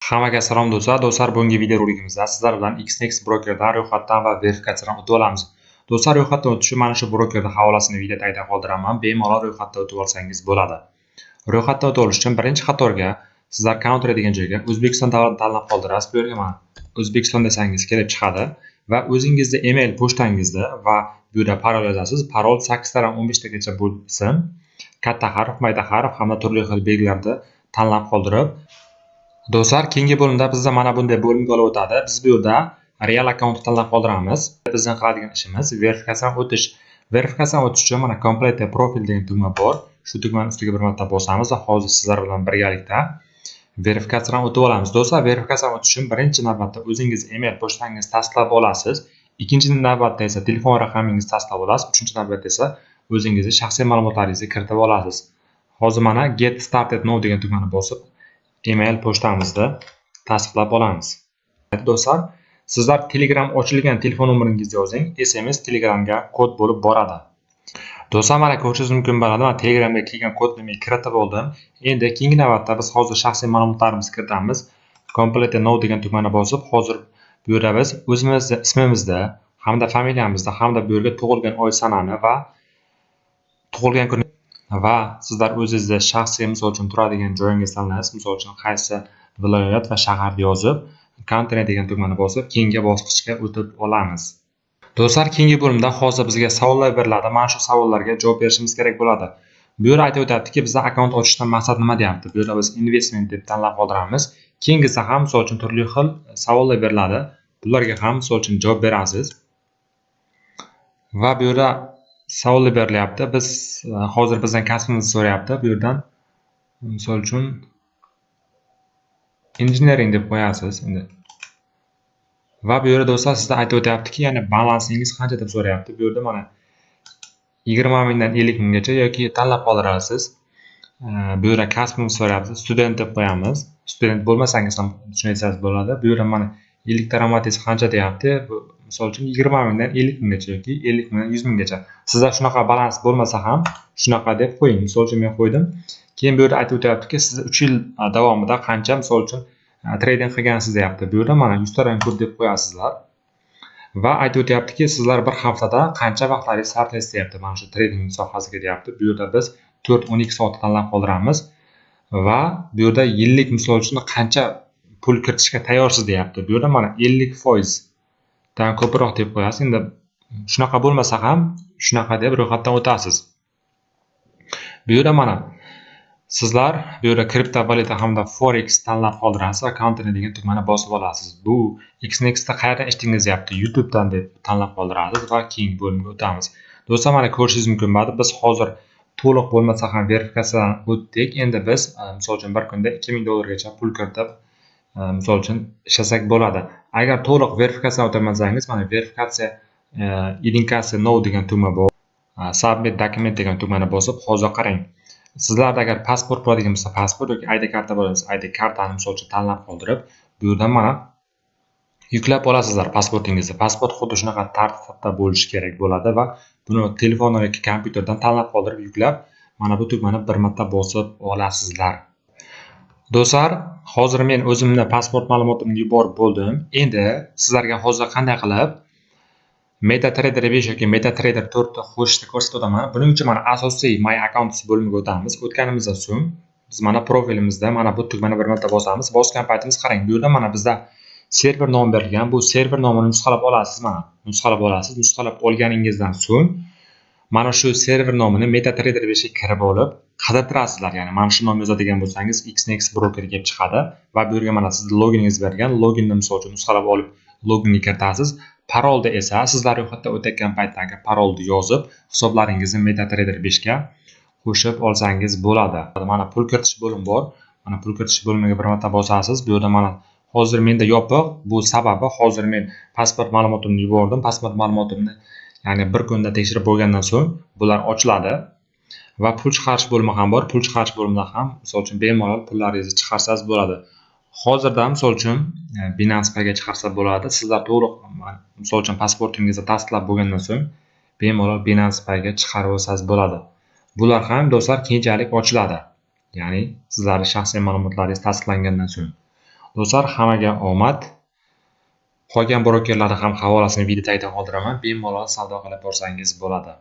Hammaga salom do'stlar. Do'stlar, bugungi videorolikimizda sizlar bilan XNext brokerdan ro'yxatdan va verifikatsiyadan o'tib olamiz. Do'stlar, ro'yxatdan o'tish mana shu brokerda havolasini video tagida qoldiraman. Bemalol ro'yxatdan o'tib olsangiz bo'ladi. Ro'yxatdan o'tib olish uchun birinchi qatorga sizlar counter degan joyga O'zbekiston davlatini tanlab qoldirasiz. Bu yerga mana O'zbekiston desangiz kelib chiqadi va o'zingizda email pochtangizda va bu yerda parol yozasiz. Parol 8 tadan 15 tagacha bo'lsin. Katta harf, mayda harf hamda turli xil belgilarni tanlab qoldirib, do'stlar, keyingi bo'limda bizda mana bunday bo'limga olib o'tadi. Biz bu yerda real akkauntni tanlab qoldiramiz. Bizning qiladigan ishimiz verifikatsiyadan o'tish. Verifikatsiyadan o'tish uchun mana complete profil degan tugma bor. Shu tugmani ustiga bir marta bosamiz va hozir sizlar bilan birgalikda verifikatsiyadan o'tib olamiz. Do'stlar, verifikatsiyadan o'tish uchun birinchi navbatda o'zingiz email pochtangizni tasdiqlab olasiz. Ikkinchi navbatda esa telefon raqamingizni tasdiqlab olasiz. Uchinchi navbatda esa o'zingizning shaxsiy ma'lumotlaringizni kiritib olasiz. Hozir mana get started now degan tugmani bosib email pochtamizni tasdiqlab olamiz. Do'stlar, sizlar Telegram ochilgan telefon nomeringizni yozing, SMS Telegramga kod bo'lib boradi. Do'stlar, mana ko'rishingiz mumkin bo'ladi. Men Telegramga kelgan kodni men kiritib oldim. Endi keyingi navbatda biz hozir shaxsiy ma'lumotlarimizni kiritamiz. Complete now degan tugmani bosib, hozir bu yerda biz o'zimizni ismimizni, hamda familiyamizni, hamda bu yerga tug'ilgan oy sanani va tug'ilgan kun va sizlar o'zingizda shaxsiy misol uchun turadigan joyingizni tanlaysiz. Misol uchun qaysi viloyat va shaharni yozib, continue degan tugmani bosib, keyingi bosqichga o'tib olamiz. Do'stlar, keyingi bo'limda hozir bizga savollar beriladi. Mana shu savollarga javob berishimiz kerak bo'ladi. Bu yerda aytib o'tyaptiki, bizda akkaunt ochishdan maqsad nima deyapti. Bu yerda biz investment deb tanlab qoldiramiz. Keyingisi ham misol uchun turli xil savollar beriladi. Bularga ham misol uchun javob berasiz. Va bu yerda savollar berilyapti. Biz hozir bizdan kasbimizni so'rayapti. Bu yerdan misol uchun engineering deb qo'yasiz endi. Va bu yerda do'stlar sizda aytib o'tyaptiki, ya'ni balansingiz qancha deb so'rayapti. Bu yerda mana 20 mingdan 50 minggacha yoki tanlab qoldirasiz. Bu yerda kasbimizni so'rayapti. Student deb qo'yamiz. Student bo'lmasangiz ham tushunsangiz bo'ladi. Bu yerda mana 50 daromadingiz qancha deyapti. Misol uchun 20 mingdan 50 minggacha yoki 50 mingdan 100 minggacha. Sizda shunaqa balans bo'lmasa ham shunaqa deb qo'ying. Misol uchun men qo'ydim. Keyin bu yerda aytib o'tyaptiki, siz 3 yil davomida qancha misol uchun trading qilgansiz deyapti. Bu yerda mana 100 ta kod deb qo'yasizlar. Va aytib o'tyaptiki, sizlar bir haftada qancha vaqtlaringizni sarflaysiz deyapti. Mana shu trading sohasiga deyapti. Bu yerda biz 4-12 soat tanlab qoldiramiz va bu yerda yillik misol uchun qancha pul kiritishga tayyorsiz deyapti. Bu yerda mana 50% dan ko'proq deb qo'yasiz. Endi shunaqa bo'lmasa ham shunaqa deb ro'yxatdan o'tasiz. Bu yerda mana sizlar bu yerda kriptovalyuta hamda forex tanlab qoldirasiz va continue degan tugmani bosib olasiz. Bu XNext'da qayerdan eshitdingiz deyapti. YouTube'dan deb tanlab qoldirasiz va keyingi bo'limga o'tamiz. Do'stlar, mana ko'rishingiz mumkin bo'ladi. Biz hozir to'liq bo'lmasa ham verifikatsiyadan o'tdik. Endi biz misol uchun bir kunda 2000 dollargacha pul kiritib misol uchun ishlasak bo'ladi. Agar to'liq verifikatsiyadan o'tmasangiz, mana verifikatsiya identifikatsiya now degan tugma bor. Submit document degan tugmani bosib, hozir qarang. Sizlarda agar pasport bo'ladigan bo'lsa, pasport yoki ID karta bo'lsa, ID kartani misol uchun tanlab qoldirib, bu yerdan mana yuklab olasizlar pasportingizni. Pasport xuddi shunaqa tartibda bo'lishi kerak bo'ladi va buni telefon yoki kompyuterdan tanlab qoldirib yuklab, mana bu tugmani bir marta bosib olasizlar. Do'stlar, hozir men o'zimni pasport ma'lumotimni yuborib bo'ldim. Endi sizlarga hozir qanday qilib MetaTrader 5 yoki MetaTrader 4 ni qo'shishni ko'rsatib o'taman. Buning uchun mana asosiy My Accounts bo'limiga o'tamiz. O'tganimizdan so'ng biz mana profilimizda mana bu tugmani bir marta bosamiz. Bosgan paytimiz qarang, bu yerda mana bizda server nomi berilgan. Bu server nomini nusxalab olasiz mana. Nusxalab olasiz. Nusxalab olganingizdan so'ng mana shu server nomini MetaTrader 5 ga kirib olib qidirtirasizlar. Ya'ni mana shu nom yozadigan bo'lsangiz XNext broker kelib chiqadi va bu yerga mana sizning loginingiz bergan. Loginni misol uchun nusxalab olib loginni kiritasiz. Parolda esa sizlar ro'yxatdan o'tayotgan paytdagi parolni yozib, hisoblaringizni MetaTrader 5 ga qo'shib olsangiz bo'ladi. Mana pul kiritish bo'limi bor. Mana pul kiritish bo'limiga bir marta bosasiz. Bu yerda mana hozir menda yopiq. Bu sababi hozir men pasport ma'lumotimni yubordim. Pasport ma'lumotimni ya'ni bir kunda tekshirib bo'lgandan so'ng bular ochiladi va pul chiqarish bo'limi ham bor. Pul chiqarish bo'limida ham misol uchun bemalol pullaringizni chiqarsangiz bo'ladi. Hozirda misol uchun Binance Pay'ga chiqarsa bo'ladi. Sizlar to'liq misol uchun pasportingizni tasdiqlab bo'lgandan so'ng bemalol Binance Pay'ga chiqarib olsangiz bo'ladi. Bular ham do'stlar keyinchalik ochiladi. Ya'ni sizlarning shaxsiy ma'lumotlaringiz tasdiqlangandan so'ng. Do'stlar, hammaga omad. Qolgan brokerlarni ham havolasini video tagida qoldiraman. Bemalol savdo qilib borsangiz bo'ladi.